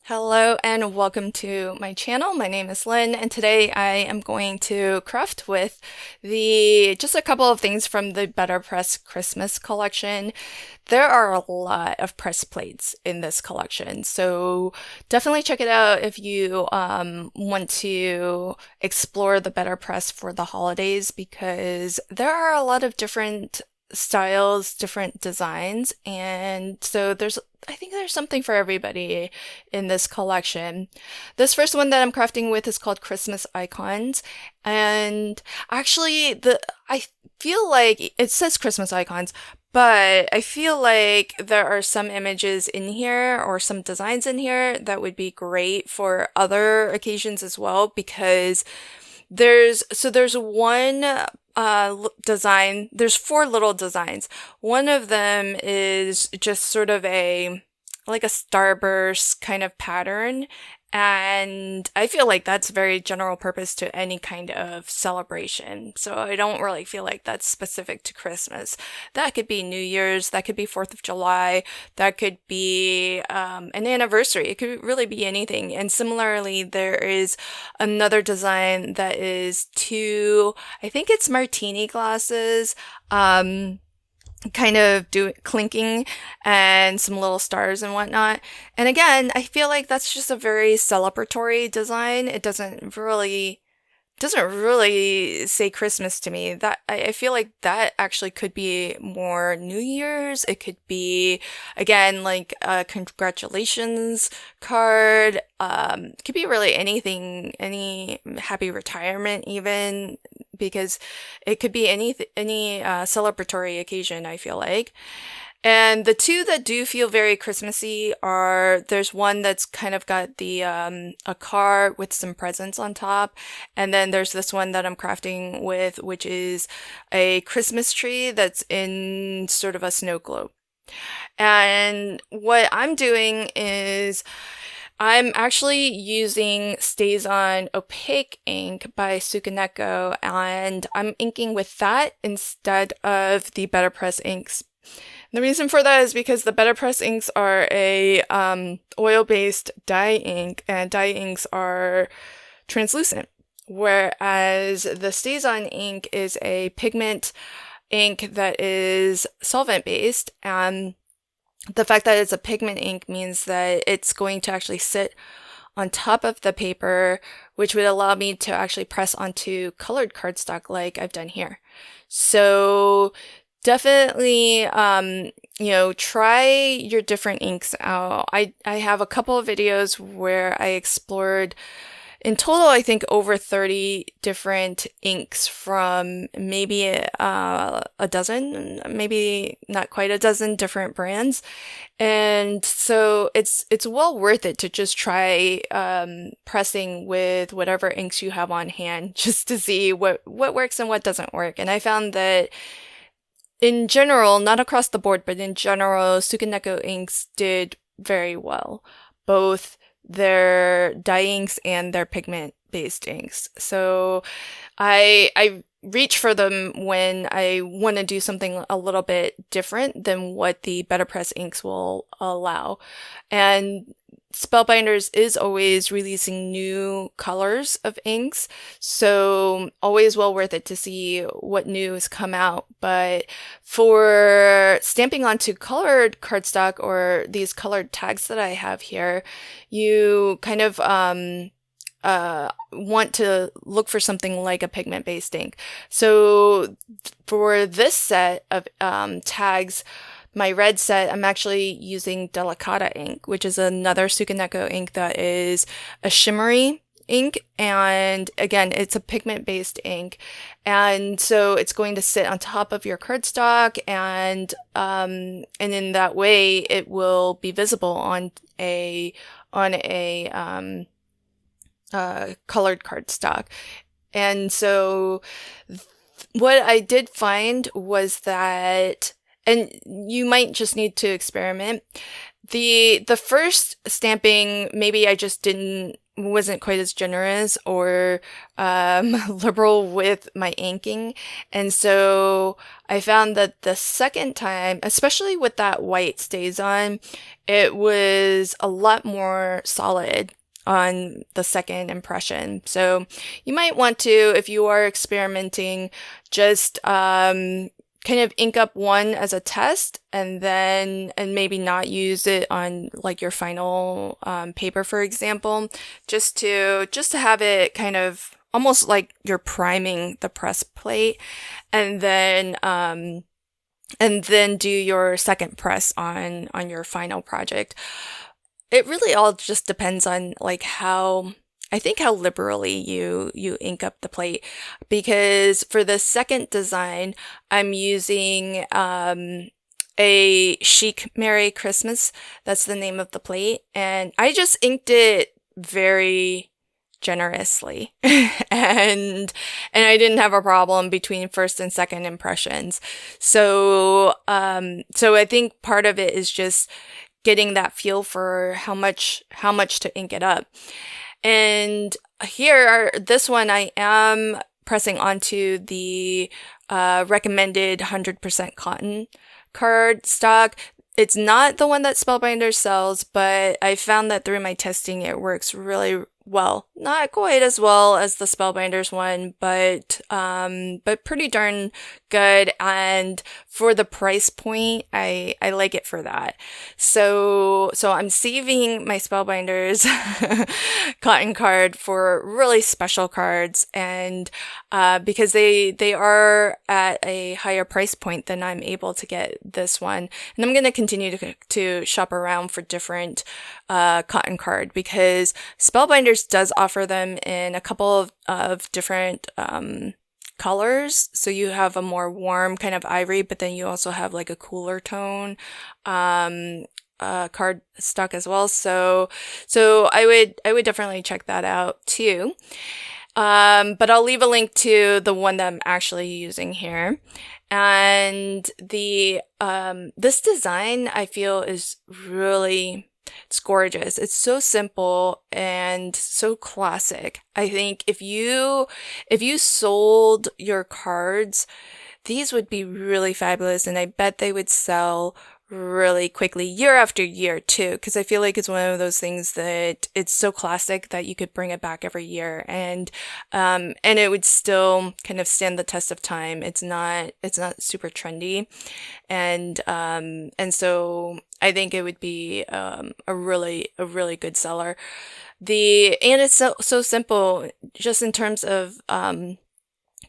Hello and welcome to my channel. My name is Lynn, and today I am going to craft with just a couple of things from the BetterPress Christmas collection. There are a lot of press plates in this collection, so definitely check it out if you want to explore the BetterPress for the holidays because there are a lot of different styles, different designs, and so I think there's something for everybody in this collection. This first one that I'm crafting with is called Christmas Icons, and actually I feel like it says Christmas Icons, but I feel like there are some images in here or some designs in here that would be great for other occasions as well because there's one design, there's four little designs. One of them is just sort of like a starburst kind of pattern. And I feel like that's very general purpose to any kind of celebration. So I don't really feel like that's specific to Christmas. That could be New Year's, that could be 4th of July, that could be an anniversary. It could really be anything. And similarly, there is another design that is I think it's martini glasses. Kind of clinking and some little stars and whatnot. And again, I feel like that's just a very celebratory design. It doesn't really say Christmas to me. That I feel like that actually could be more New Year's. It could be again like a congratulations card. It could be really anything, any happy retirement even, because it could be any celebratory occasion, I feel like. And the two that do feel very Christmassy there's one that's kind of got a car with some presents on top. And then there's this one that I'm crafting with, which is a Christmas tree that's in sort of a snow globe. And what I'm doing is I'm actually using Stays On Opaque ink by Sukaneko, and I'm inking with that instead of the BetterPress inks. The reason for that is because the BetterPress inks are a oil-based dye ink, and dye inks are translucent, whereas the Stays On ink is a pigment ink that is solvent-based, and the fact that it's a pigment ink means that it's going to actually sit on top of the paper, which would allow me to actually press onto colored cardstock like I've done here. So definitely, try your different inks out. I have a couple of videos where I explored, in total, I think over 30 different inks from maybe a dozen, maybe not quite a dozen different brands. And so it's well worth it to just try pressing with whatever inks you have on hand just to see what works and what doesn't work. And I found that in general, not across the board, but in general, Sukaneko inks did very well, both their dye inks and their pigment-based inks. So I reach for them when I want to do something a little bit different than what the BetterPress inks will allow. And Spellbinders is always releasing new colors of inks, so always well worth it to see what new has come out. But for stamping onto colored cardstock or these colored tags that I have here, you kind of want to look for something like a pigment-based ink. So for this set of tags, my red set, I'm actually using Delicata ink, which is another Sukaneko ink that is a shimmery ink. And again, it's a pigment-based ink. And so it's going to sit on top of your cardstock, and in that way it will be visible on a colored cardstock. And so what I did find was that, and you might just need to experiment. The first stamping, maybe I just didn't wasn't quite as generous or liberal with my inking. And so I found that the second time, especially with that white stays on, it was a lot more solid on the second impression. So you might want to, if you are experimenting, just kind of ink up one as a test and maybe not use it on like your final paper, for example, just to have it kind of almost like you're priming the press plate, and then do your second press on your final project. It really all just depends on like I think how liberally you ink up the plate, because for the second design, I'm using a Chic Merry Christmas. That's the name of the plate, and I just inked it very generously, and I didn't have a problem between first and second impressions. So I think part of it is just getting that feel for how much to ink it up. And this one, I am pressing onto the recommended 100% cotton card stock. It's not the one that Spellbinders sells, but I found that through my testing, it works really well. Not quite as well as the Spellbinders one, but pretty darn good. And for the price point, I like it for that. So I'm saving my Spellbinders cotton card for really special cards, and because they are at a higher price point than I'm able to get this one. And I'm going to continue to shop around for different cotton card, because Spellbinders does offer them in a couple of different colors. So you have a more warm kind of ivory, but then you also have like a cooler tone card stock as well. So I would definitely check that out too. But I'll leave a link to the one that I'm actually using here. And this design, I feel, is really, it's gorgeous. It's so simple and so classic. I think if you sold your cards, these would be really fabulous, and I bet they would sell really quickly year after year too, because I feel like it's one of those things that it's so classic that you could bring it back every year, and it would still kind of stand the test of time. It's not super trendy, and so I think it would be a really good seller. And it's so simple, just in terms of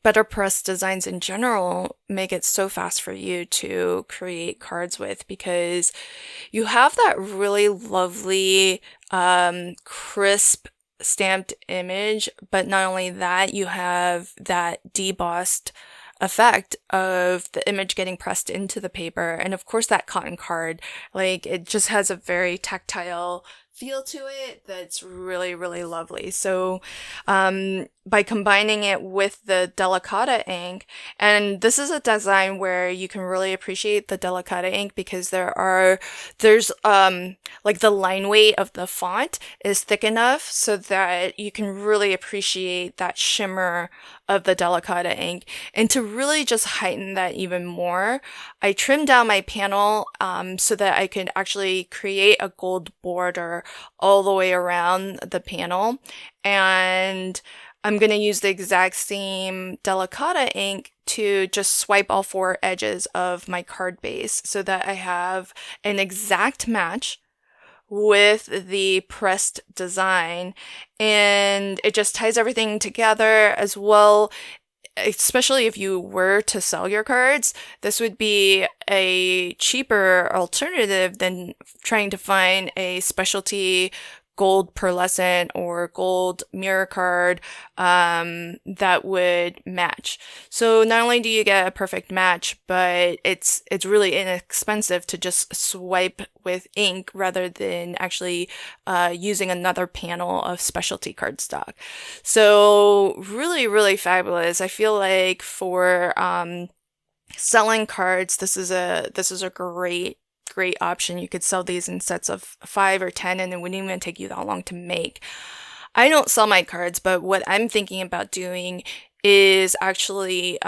BetterPress designs in general make it so fast for you to create cards with, because you have that really lovely, crisp stamped image, but not only that, you have that debossed effect of the image getting pressed into the paper. And of course that cotton card, like, it just has a very tactile feel to it that's really, really lovely. So by combining it with the Delicata ink, and this is a design where you can really appreciate the Delicata ink, because there's like the line weight of the font is thick enough so that you can really appreciate that shimmer of the Delicata ink. And to really just heighten that even more, I trimmed down my panel so that I could actually create a gold border all the way around the panel. And I'm going to use the exact same Delicata ink to just swipe all four edges of my card base so that I have an exact match with the pressed design, and it just ties everything together as well. Especially if you were to sell your cards, this would be a cheaper alternative than trying to find a specialty gold pearlescent or gold mirror card that would match. So not only do you get a perfect match, but it's really inexpensive to just swipe with ink rather than actually using another panel of specialty cardstock. So really, really fabulous. I feel like for selling cards, this is a great option. You could sell these in sets of 5 or 10, and it wouldn't even take you that long to make. I don't sell my cards, but what I'm thinking about doing is actually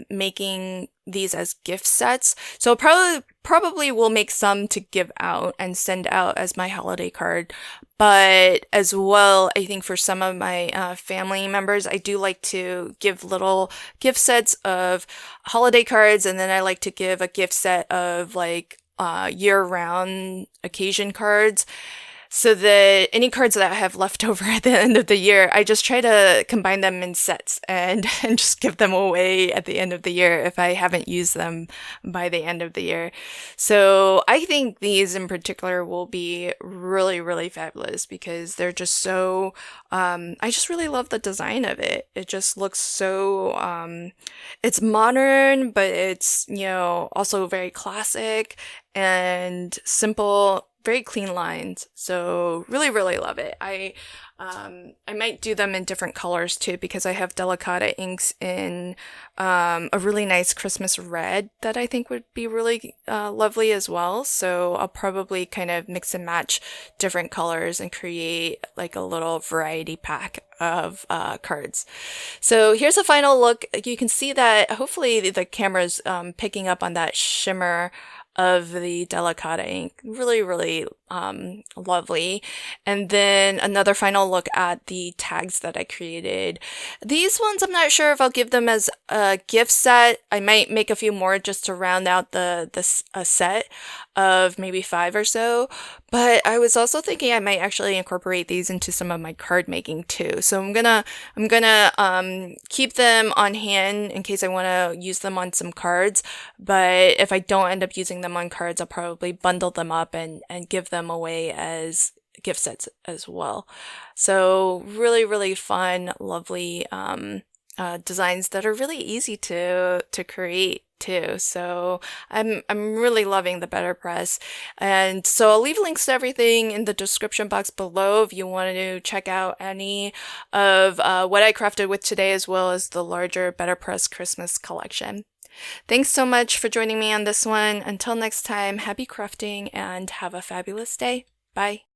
making these as gift sets. So probably will make some to give out and send out as my holiday card. But as well, I think for some of my family members, I do like to give little gift sets of holiday cards, and then I like to give a gift set of like year-round occasion cards. So that any cards that I have left over at the end of the year, I just try to combine them in sets and, and just give them away at the end of the year if I haven't used them by the end of the year. So I think these in particular will be really, really fabulous because they're just so, I just really love the design of it. It just looks so, it's modern, but it's, also very classic and simple, very clean lines. So really, really love it. I might do them in different colors too because I have Delicata inks in a really nice Christmas red that I think would be really lovely as well. So I'll probably kind of mix and match different colors and create like a little variety pack of cards. So here's a final look. You can see that hopefully the camera's picking up on that shimmer of the Delicata ink. Really, really lovely. And then another final look at the tags that I created. These ones, I'm not sure if I'll give them as a gift set. I might make a few more just to round out the set of maybe 5 or so. But I was also thinking I might actually incorporate these into some of my card making too. So I'm gonna keep them on hand in case I want to use them on some cards. But if I don't end up using them on cards, I'll probably bundle them up and give them away as gift sets as well. So really, really fun, lovely designs that are really easy to create too. So I'm really loving the BetterPress. And so I'll leave links to everything in the description box below if you want to check out any of what I crafted with today, as well as the larger BetterPress Christmas collection. Thanks so much for joining me on this one. Until next time, happy crafting and have a fabulous day. Bye.